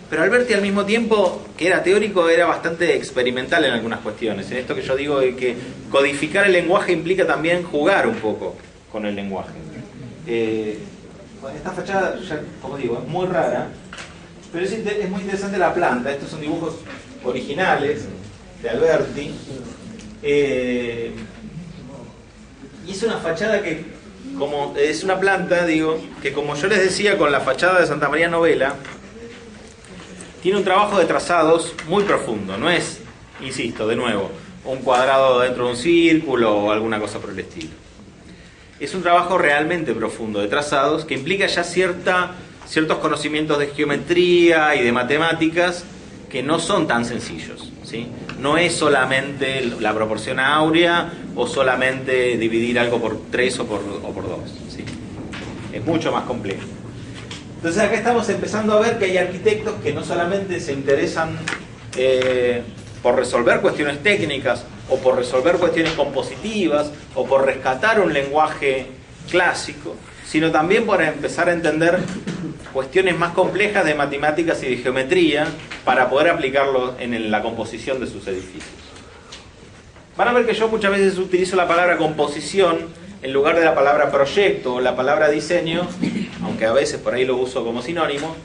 Pero Alberti al mismo tiempo, que era teórico, era bastante experimental en algunas cuestiones. En esto que yo digo de que codificar el lenguaje implica también jugar un poco con el lenguaje. Esta fachada, ya, como digo, es muy rara, pero es muy interesante la planta. Estos son dibujos originales de Alberti. Y es una fachada que, como es una planta, digo, que como yo les decía con la fachada de Santa María Novella, tiene un trabajo de trazados muy profundo. No es, insisto, de nuevo, un cuadrado dentro de un círculo o alguna cosa por el estilo. Es un trabajo realmente profundo de trazados que implica ya ciertos conocimientos de geometría y de matemáticas que no son tan sencillos, ¿sí? No es solamente la proporción áurea o solamente dividir algo por 3 o por 2, ¿sí? Es mucho más complejo. Entonces acá estamos empezando a ver que hay arquitectos que no solamente se interesan por resolver cuestiones técnicas o por resolver cuestiones compositivas o por rescatar un lenguaje clásico, sino también por empezar a entender cuestiones más complejas de matemáticas y de geometría para poder aplicarlo en la composición de sus edificios. Van a ver que yo muchas veces utilizo la palabra composición en lugar de la palabra proyecto o la palabra diseño, aunque a veces por ahí lo uso como sinónimo,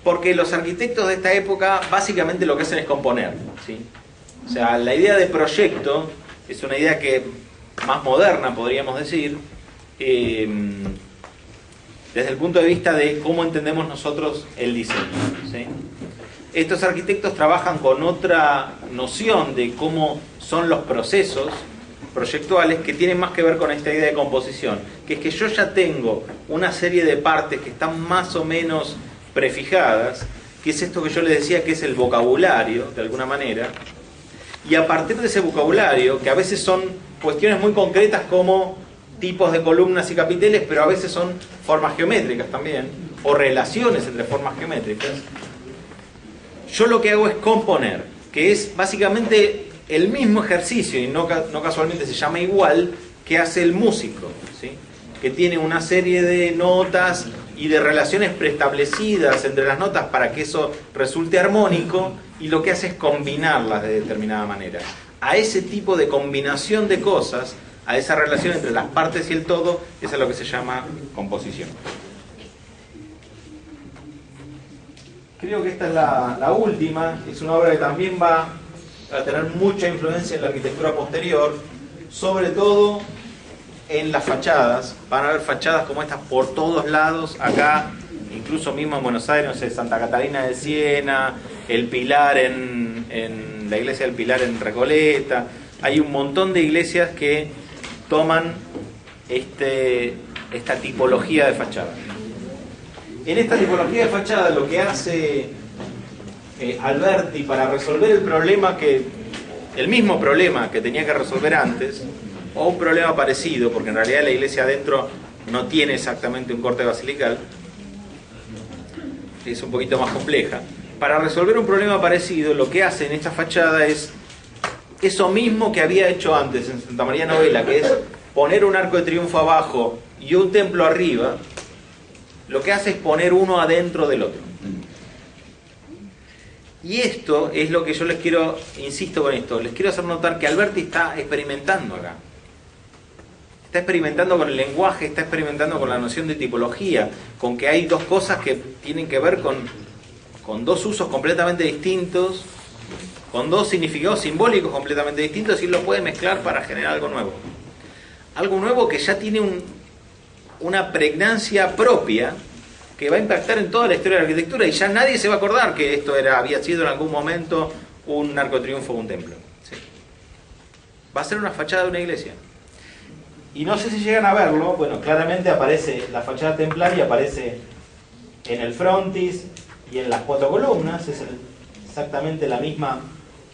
porque los arquitectos de esta época básicamente lo que hacen es componer, ¿sí? O sea, la idea de proyecto es una idea que más moderna, podríamos decir, desde el punto de vista de cómo entendemos nosotros el diseño, ¿sí? Estos arquitectos trabajan con otra noción de cómo son los procesos proyectuales que tienen más que ver con esta idea de composición, que es que yo ya tengo una serie de partes que están más o menos prefijadas, que es esto que yo les decía que es el vocabulario, de alguna manera, y a partir de ese vocabulario, que a veces son cuestiones muy concretas como tipos de columnas y capiteles, pero a veces son formas geométricas también, o relaciones entre formas geométricas, yo lo que hago es componer, que es básicamente el mismo ejercicio, y no casualmente se llama igual, que hace el músico, ¿sí? Que tiene una serie de notas y de relaciones preestablecidas entre las notas para que eso resulte armónico, y lo que hace es combinarlas de determinada manera. A ese tipo de combinación de cosas, a esa relación entre las partes y el todo, es a lo que se llama composición. creo que esta es la última. Es una obra que también va a tener mucha influencia en la arquitectura posterior, sobre todo en las fachadas. Van a haber fachadas como estas por todos lados, acá, incluso mismo en Buenos Aires, no sé, Santa Catalina de Siena, el Pilar en la iglesia del Pilar en Recoleta. Hay un montón de iglesias que toman esta tipología de fachada. En esta tipología de fachada lo que hace Alberti para resolver el mismo problema que tenía que resolver antes, o un problema parecido, porque en realidad la iglesia adentro no tiene exactamente un corte basilical, es un poquito más compleja. Para resolver un problema parecido, lo que hace en esta fachada es eso mismo que había hecho antes en Santa María Novela, que es poner un arco de triunfo abajo y un templo arriba. Lo que hace es poner uno adentro del otro. Y esto es lo que yo les quiero, insisto con esto, les quiero hacer notar que Alberti está experimentando acá. Está experimentando con el lenguaje, está experimentando con la noción de tipología, con que hay dos cosas que tienen que ver con dos usos completamente distintos, con dos significados simbólicos completamente distintos, y lo puede mezclar para generar algo nuevo. Algo nuevo que ya tiene una pregnancia propia que va a impactar en toda la historia de la arquitectura, y ya nadie se va a acordar que esto había sido en algún momento un arco de triunfo o un templo. ¿Sí? Va a ser una fachada de una iglesia. Y no sé si llegan a verlo, bueno, claramente aparece la fachada templaria, aparece en el frontis y en las 4 columnas, es exactamente la misma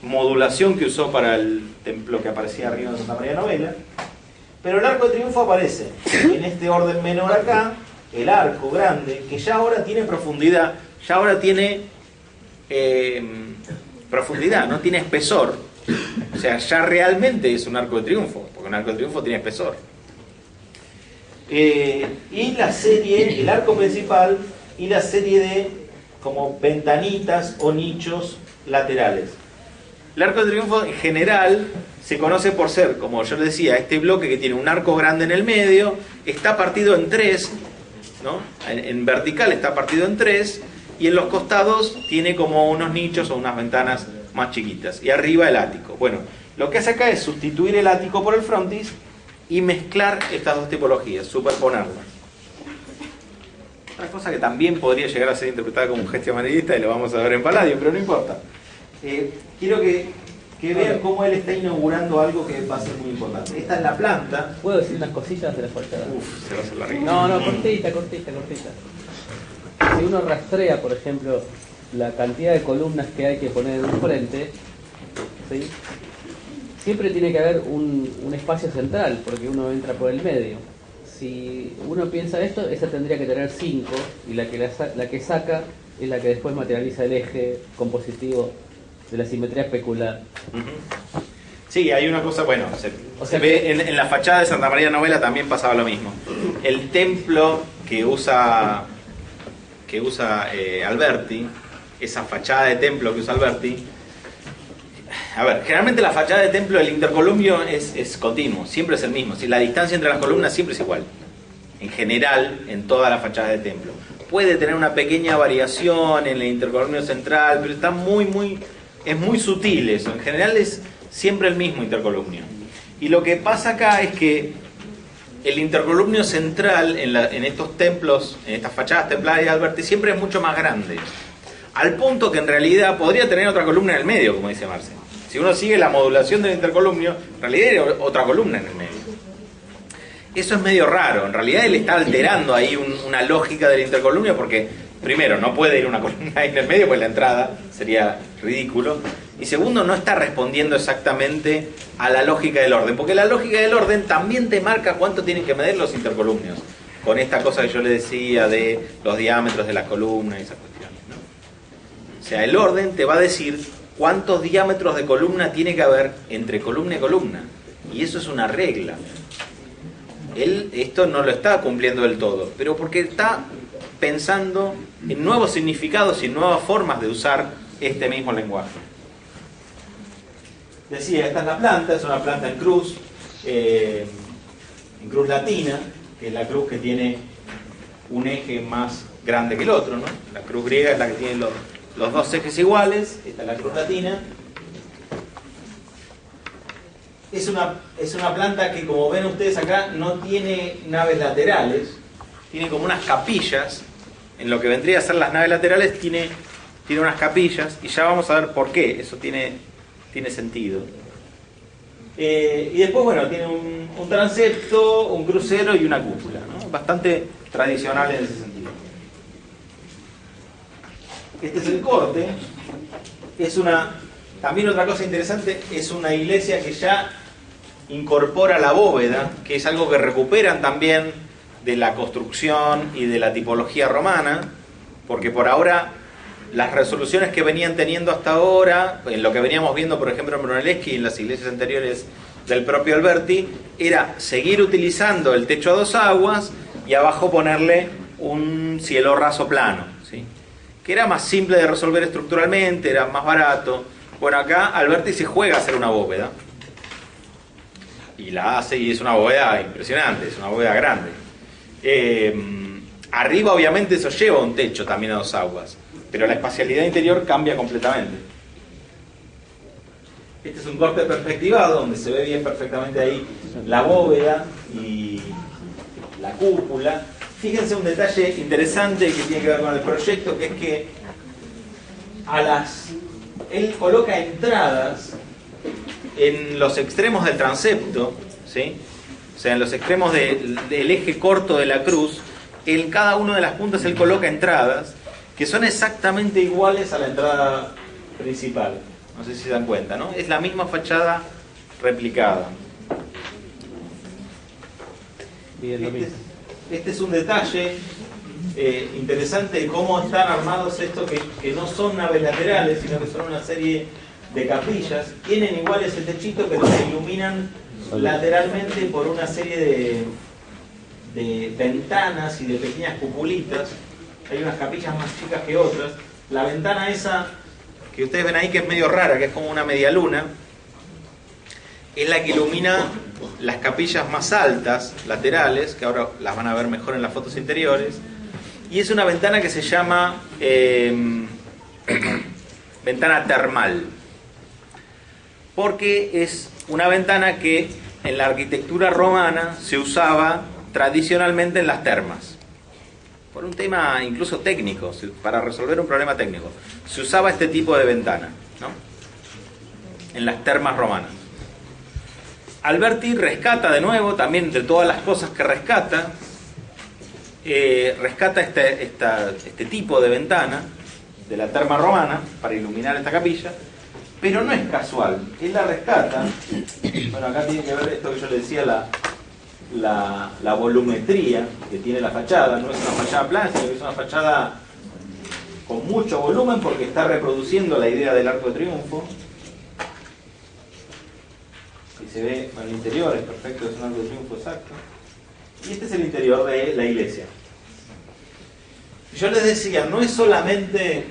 modulación que usó para el templo que aparecía arriba en Santa María Novela. Pero el arco de triunfo aparece en este orden menor acá, el arco grande, que ya ahora tiene profundidad, ya ahora tiene profundidad, no tiene espesor. O sea, ya realmente es un arco de triunfo, porque un arco de triunfo tiene espesor. Y la serie, el arco principal y la serie de como ventanitas o nichos laterales. El arco de triunfo en general se conoce por ser, como yo les decía, este bloque que tiene un arco grande en el medio, está partido en 3, ¿no? En vertical está partido en 3, y en los costados tiene como unos nichos o unas ventanas más chiquitas, y arriba el ático. Bueno, lo que hace acá es sustituir el ático por el frontis y mezclar estas dos tipologías, superponerlas. Otra cosa que también podría llegar a ser interpretada como un gesto manierista, y lo vamos a ver en Palladium, pero no importa. Quiero que vean cómo él está inaugurando algo que va a ser muy importante. Esta es la planta. ¿Puedo decir unas cosillas de la fachada? Uf, se va a hacer larguito. No, cortita. Si uno rastrea, por ejemplo, la cantidad de columnas que hay que poner en un frente, ¿sí? Siempre tiene que haber un espacio central, porque uno entra por el medio. Si uno piensa esto, esa tendría que tener 5, y la que saca es la que después materializa el eje compositivo de la simetría especular. Sí, hay una cosa, bueno, se ve en la fachada de Santa María Novela también pasaba lo mismo. El templo que usa Alberti, esa fachada de templo que usa Alberti, a ver, generalmente la fachada de templo, el intercolumnio es continuo, siempre es el mismo. La distancia entre las columnas siempre es igual, en general, en toda la fachada de templo. Puede tener una pequeña variación en el intercolumnio central, pero está es muy sutil eso. En general es siempre el mismo intercolumnio. Y lo que pasa acá es que el intercolumnio central en estos templos, en estas fachadas templarias de Alberti, siempre es mucho más grande. Al punto que en realidad podría tener otra columna en el medio, como dice Marce. Si uno sigue la modulación del intercolumnio, en realidad hay otra columna en el medio. Eso es medio raro. En realidad él está alterando ahí una lógica del intercolumnio, porque primero, no puede ir una columna ahí en el medio, pues la entrada sería ridículo. Y segundo, no está respondiendo exactamente a la lógica del orden, porque la lógica del orden también te marca cuánto tienen que medir los intercolumnios, con esta cosa que yo le decía de los diámetros de las columnas y esas cuestiones, ¿no? O sea, el orden te va a decir cuántos diámetros de columna tiene que haber entre columna y columna, y eso es una regla. Él esto no lo está cumpliendo del todo, pero porque está pensando en nuevos significados y nuevas formas de usar este mismo lenguaje. Decía, esta es la planta, es una planta en cruz latina, que es la cruz que tiene un eje más grande que el otro, ¿no? La cruz griega es la que tiene los dos ejes iguales, esta es la cruz latina. Es una planta que, como ven ustedes acá, no tiene naves laterales, tiene como unas capillas. En lo que vendría a ser las naves laterales tiene unas capillas, y ya vamos a ver por qué eso tiene sentido. Y después, bueno, tiene un transepto, un crucero y una cúpula, ¿no? Bastante tradicional en ese sentido. Este es el corte. También otra cosa interesante, es una iglesia que ya incorpora la bóveda, que es algo que recuperan también de la construcción y de la tipología romana, porque por ahora las resoluciones que venían teniendo hasta ahora, en lo que veníamos viendo por ejemplo en Brunelleschi y en las iglesias anteriores del propio Alberti, era seguir utilizando el techo a dos aguas y abajo ponerle un cielo raso plano, ¿sí? Que era más simple de resolver estructuralmente, era más barato. Bueno, acá Alberti se juega a hacer una bóveda, y la hace, y es una bóveda impresionante, es una bóveda grande. Arriba obviamente eso lleva un techo también a dos aguas, pero la espacialidad interior cambia completamente. Este es un corte perspectivado donde se ve bien perfectamente ahí la bóveda y la cúpula. Fíjense un detalle interesante que tiene que ver con el proyecto, que es que él coloca entradas en los extremos del transepto, ¿sí? O sea, en los extremos del eje corto de la cruz, en cada una de las puntas él coloca entradas que son exactamente iguales a la entrada principal. No sé si se dan cuenta, ¿no? Es la misma fachada replicada. Este es un detalle interesante de cómo están armados estos que no son naves laterales, sino que son una serie de capillas. Tienen igual ese techito, pero se iluminan lateralmente por una serie de ventanas y de pequeñas cupulitas. Hay unas capillas más chicas que otras. La ventana esa que ustedes ven ahí, que es medio rara, que es como una media luna, es la que ilumina las capillas más altas, laterales, que ahora las van a ver mejor en las fotos interiores. Y es una ventana que se llama ventana termal, porque es una ventana que en la arquitectura romana se usaba tradicionalmente en las termas, por un tema incluso técnico, para resolver un problema técnico. Se usaba este tipo de ventana, ¿no? En las termas romanas. Alberti rescata de nuevo, también entre todas las cosas que rescata este tipo de ventana de la terma romana para iluminar esta capilla, pero no es casual. Él la rescata. Bueno, acá tiene que ver esto que yo le decía, la volumetría que tiene la fachada. No es una fachada plana, sino que es una fachada con mucho volumen, porque está reproduciendo la idea del Arco de Triunfo. Y se ve en el interior, es perfecto, es un Arco de Triunfo exacto. Y este es el interior de la iglesia. Yo les decía, no es solamente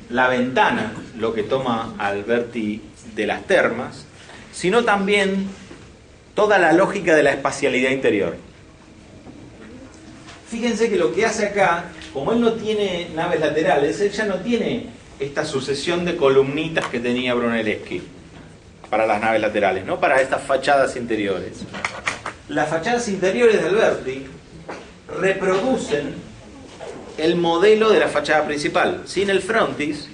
la ventana lo que toma Alberti de las termas, sino también toda la lógica de la espacialidad interior. Fíjense que lo que hace acá, como él no tiene naves laterales, él ya no tiene esta sucesión de columnitas que tenía Brunelleschi para las naves laterales, ¿no? Para estas fachadas interiores. Las fachadas interiores de Alberti reproducen el modelo de la fachada principal, sin el frontis,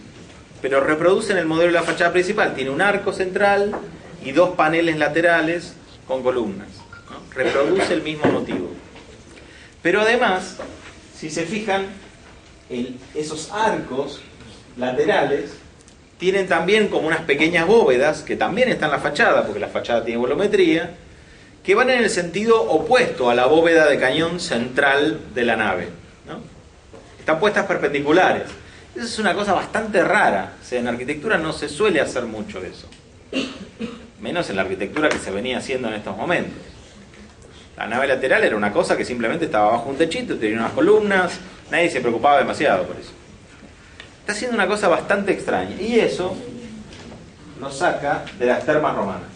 pero reproducen el modelo de la fachada principal. Tiene un arco central y dos paneles laterales con columnas, ¿no? Reproduce el mismo motivo. Pero además, si se fijan, esos arcos laterales tienen también como unas pequeñas bóvedas, que también están en la fachada, porque la fachada tiene volumetría, que van en el sentido opuesto a la bóveda de cañón central de la nave, ¿no? Están puestas perpendiculares. Eso es una cosa bastante rara. O sea, en arquitectura no se suele hacer mucho eso. Menos en la arquitectura que se venía haciendo en estos momentos. La nave lateral era una cosa que simplemente estaba bajo un techito, tenía unas columnas, nadie se preocupaba demasiado por eso. Está haciendo una cosa bastante extraña. Y eso lo saca de las termas romanas.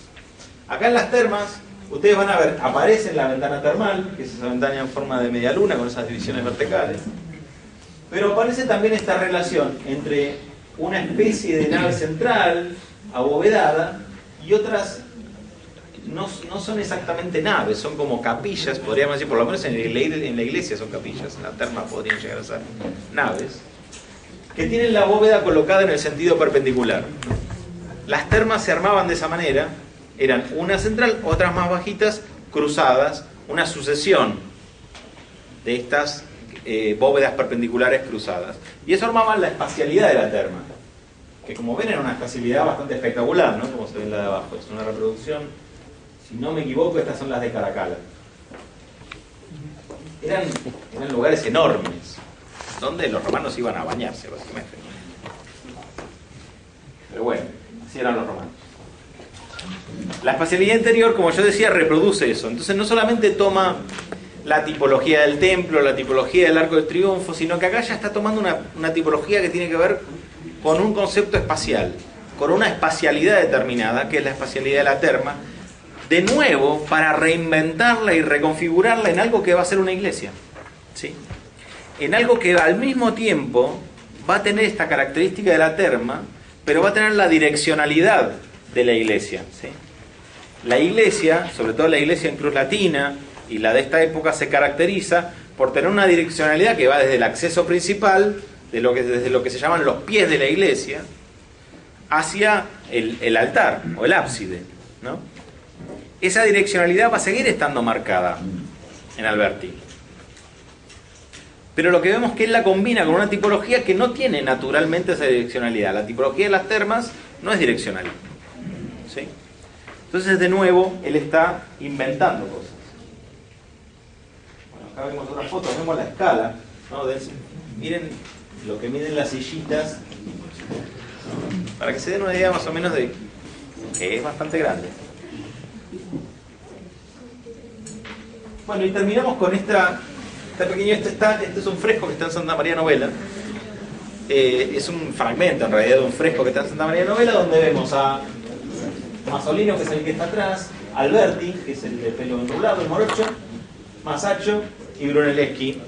Acá en las termas, ustedes van a ver, aparece la ventana termal, que es esa ventana en forma de media luna con esas divisiones verticales. Pero aparece también esta relación entre una especie de nave central abovedada y otras no son exactamente naves, son como capillas, podríamos decir, por lo menos en la iglesia son capillas, en la terma podrían llegar a ser naves, que tienen la bóveda colocada en el sentido perpendicular. Las termas se armaban de esa manera, eran una central, otras más bajitas, cruzadas, una sucesión de estas bóvedas perpendiculares cruzadas. Y eso armaba la espacialidad de la terma, que como ven era una espacialidad bastante espectacular, ¿no? Como se ve en la de abajo, es una reproducción, si no me equivoco, estas son las de Caracalla. Eran lugares enormes, donde los romanos iban a bañarse, básicamente. Pero bueno, así eran los romanos. La espacialidad interior, como yo decía, reproduce eso. Entonces no solamente toma la tipología del templo, la tipología del Arco del Triunfo, sino que acá ya está tomando una tipología que tiene que ver con un concepto espacial, con una espacialidad determinada, que es la espacialidad de la terma, de nuevo para reinventarla y reconfigurarla en algo que va a ser una iglesia, ¿sí? En algo que al mismo tiempo va a tener esta característica de la terma, pero va a tener la direccionalidad de la iglesia, ¿sí? La iglesia, sobre todo la iglesia en cruz latina y la de esta época, se caracteriza por tener una direccionalidad que va desde el acceso principal, desde lo que se llaman los pies de la iglesia, hacia el altar o el ábside, ¿no? Esa direccionalidad va a seguir estando marcada en Alberti. Pero lo que vemos es que él la combina con una tipología que no tiene naturalmente esa direccionalidad. La tipología de las termas no es direccional, ¿sí? Entonces, de nuevo, él está inventando cosas. Bueno, acá vemos otras fotos, vemos la escala, ¿no? Miren lo que miden las sillitas, ¿no? Para que se den una idea más o menos de que es bastante grande. Bueno, y terminamos con esta pequeño, este es un fresco que está en Santa María Novella. Es un fragmento en realidad de un fresco que está en Santa María Novella, donde vemos a Masolino, que es el que está atrás, Alberti, que es el de pelo enrulado, el morocho, Masaccio y Brunelleschi.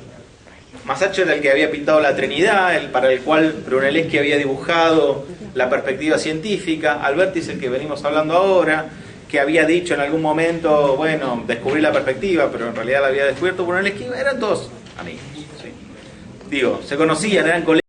Masaccio era el que había pintado la Trinidad, para el cual Brunelleschi había dibujado la perspectiva científica. Alberti es el que venimos hablando ahora, que había dicho en algún momento, bueno, descubrí la perspectiva, pero en realidad la había descubierto Brunelleschi. Eran todos amigos, ¿sí? Digo, se conocían, eran colegas.